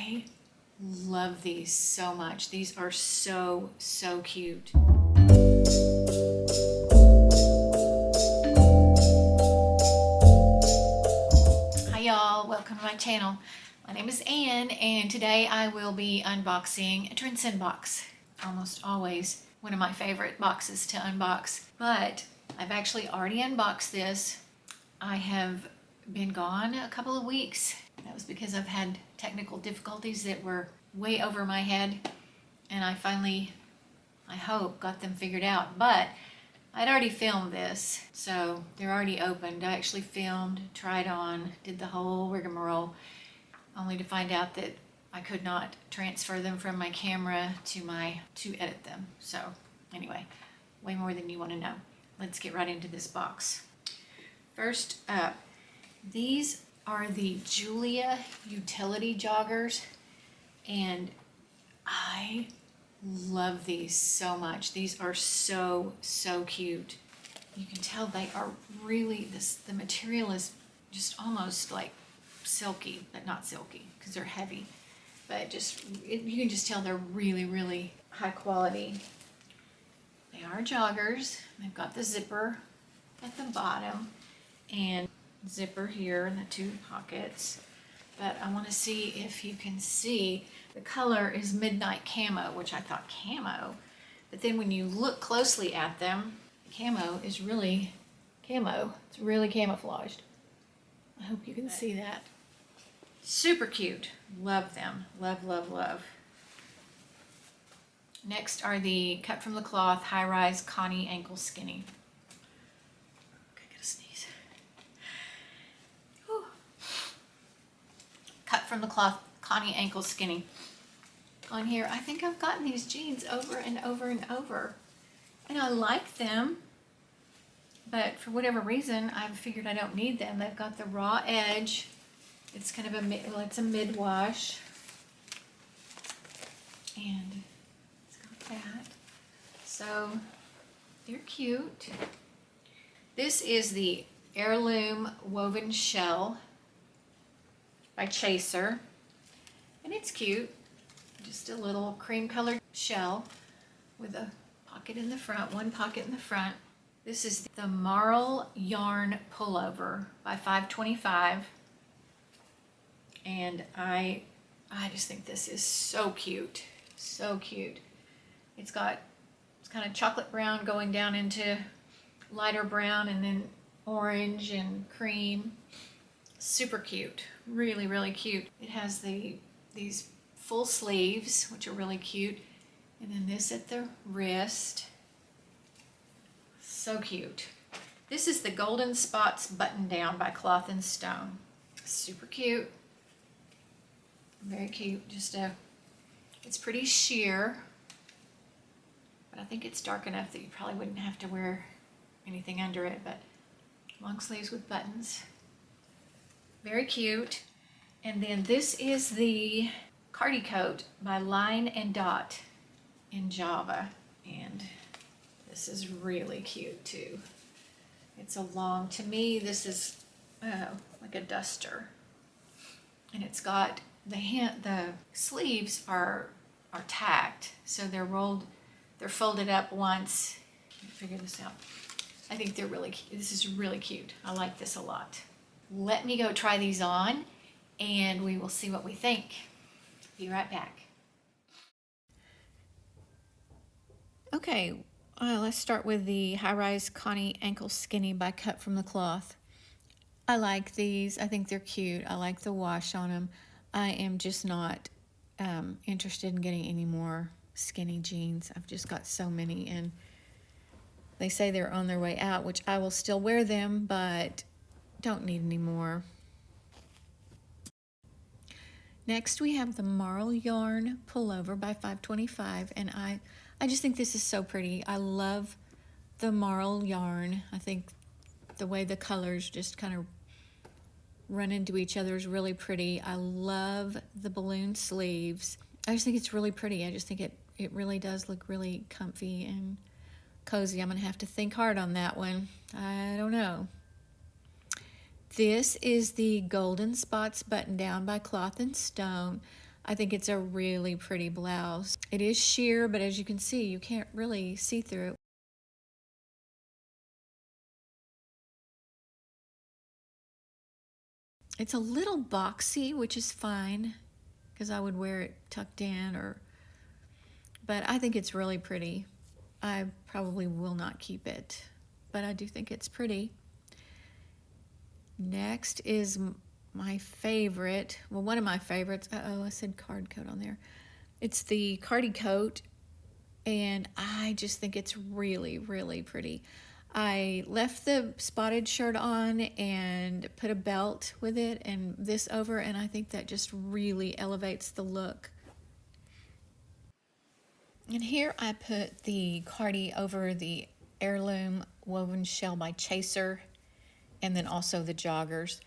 I love these so much. These are so, so cute. Hi y'all, welcome to my channel. My name is Ann, and today I will be unboxing a Trendsend box. Almost always one of my favorite boxes to unbox, but I've actually already unboxed this. I have been gone a couple of weeks. That was because I've had technical difficulties that were way over my head, and I finally, I hope, got them figured out. But I'd already filmed this, so they're already opened. I actually filmed, tried on, did the whole rigmarole, only to find out that I could not transfer them from my camera to edit them. So anyway, way more than you want to know. Let's get right into this box. First up, these are the Julia utility joggers, and I love these so much. These are so, so cute. You can tell they are really, the material is just almost like silky, but not silky because they're heavy. But you can just tell they're really, really high quality. They are joggers. They've got the zipper at the bottom and zipper here in the two pockets. But I want to see if you can see the color is midnight camo, which I thought camo, but then when you look closely at them, the camo is really camo. It's really camouflaged. I hope you can see that. Super cute. Love them. Love, love, love. Next are the cut from the cloth high-rise Connie ankle skinny. Cut from the cloth Connie ankle skinny. On here, I think I've gotten these jeans over and over and over, and I like them, but for whatever reason I've figured I don't need them. They've got the raw edge. It's kind of it's a mid-wash, and it's got that. So they're cute. This is the Heirloom Woven Shell by Chaser, and it's cute. Just a little cream colored shell with a pocket in the front, one pocket in the front. This is the Marl Yarn Pullover by 525, and I just think this is so cute, so cute. It's kind of chocolate brown going down into lighter brown and then orange and cream. Super cute, really, really cute. It has these full sleeves, which are really cute, and then this at the wrist. So cute. This is the Golden Spots Button Down by Cloth and Stone. Super cute, very cute. It's pretty sheer, but I think it's dark enough that you probably wouldn't have to wear anything under it, but long sleeves with buttons. Very cute. And then this is the Cardi Coat by Line and Dot in Java, and this is really cute too. It's to me this is like a duster, and it's got the sleeves are tacked, so they're folded up once. Let me figure this out. I think they're really cute. This is really cute. I like this a lot. Let me go try these on, and we will see what we think. Be right back. Okay, let's start with the high-rise Connie ankle skinny by Cut from the Cloth. I like these. I think they're cute. I like the wash on them. I am just not interested in getting any more skinny jeans. I've just got so many, and they say they're on their way out, which I will still wear them, but don't need any more. Next we have the Marl Yarn Pullover by 525, and I just think this is so pretty. I love the Marl yarn. I think the way the colors just kind of run into each other is really pretty. I love the balloon sleeves. I just think it's really pretty. I just think it really does look really comfy and cozy. I'm gonna have to think hard on that one. I don't know. This is the Golden Spots Button Down by Cloth and Stone. I think it's a really pretty blouse. It is sheer, but as you can see, you can't really see through it. It's a little boxy, which is fine because I would wear it tucked in, but I think it's really pretty. I probably will not keep it, but I do think it's pretty. Next is my favorite, well, one of my favorites. Uh-oh, I said card coat on there. It's the Cardi coat, and I just think it's really, really pretty. I left the spotted shirt on and put a belt with it and this over, and I think that just really elevates the look. And here I put the Cardi over the Heirloom Woven Shell by Chaser, and then also the joggers.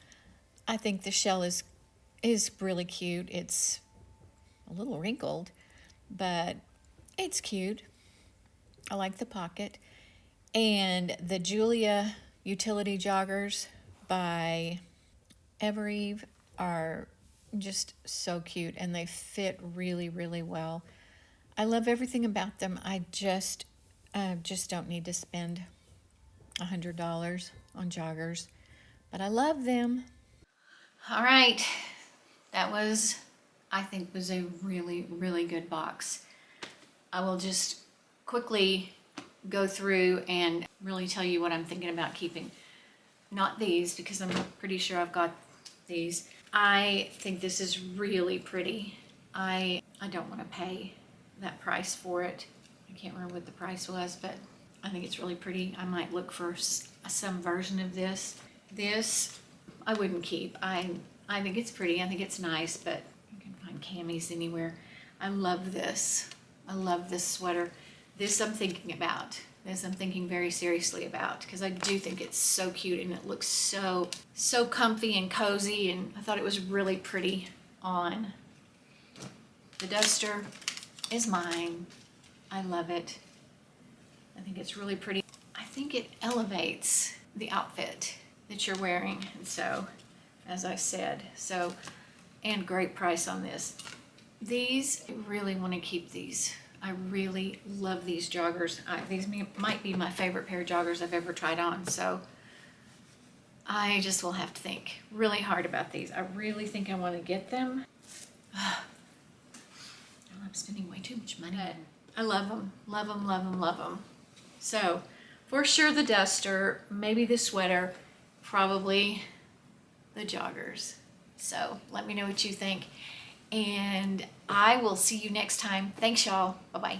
I think the shell is really cute. It's a little wrinkled, but it's cute. I like the pocket. And the Julia Utility Joggers by Evereve are just so cute, and they fit really, really well. I love everything about them. I just don't need to spend $100 on joggers, but I love them. All right, that was, I think, was a really, really good box. I will just quickly go through and really tell you what I'm thinking about keeping. Not these, because I'm pretty sure I've got these. I think this is really pretty. I don't want to pay that price for it. I can't remember what the price was, but I think it's really pretty. I might look for some version of this. This I wouldn't keep. I think it's pretty. I think it's nice, but you can find camis anywhere. I love this. I love this sweater. This I'm thinking about. This I'm thinking very seriously about, because I do think it's so cute and it looks so comfy and cozy, and I thought it was really pretty on. The duster is mine. I love it. I think it's really pretty. I think it elevates the outfit that you're wearing, and so, as I said, and great price on this. These, I really want to keep these. I really love these joggers. These might be my favorite pair of joggers I've ever tried on, so I just will have to think really hard about these. I really think I want to get them. I'm spending way too much money. I love them, love them, love them, love them. So, for sure the duster, maybe the sweater, probably the joggers. So, let me know what you think. And I will see you next time. Thanks, y'all. Bye-bye.